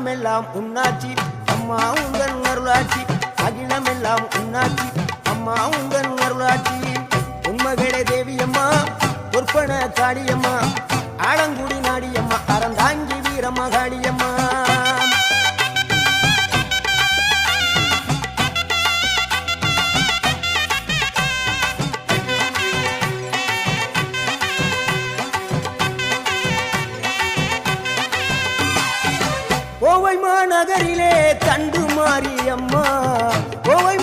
அகிலமெல்லாம் உன்னாட்சி அம்மா உங்கள் அருளாட்சி அகிலமெல்லாம் உன்னாட்சி அம்மா உங்கள் அருளாட்சி உண்மகளே தேவியம்மா பொற்பன காளியம்மா ஆலங்குடி நாடியம்மா அறந்தாங்கி வீரம்மா காளியம்மா கோவை மாநகரிலே தண்டு மாரியம்மா கோவை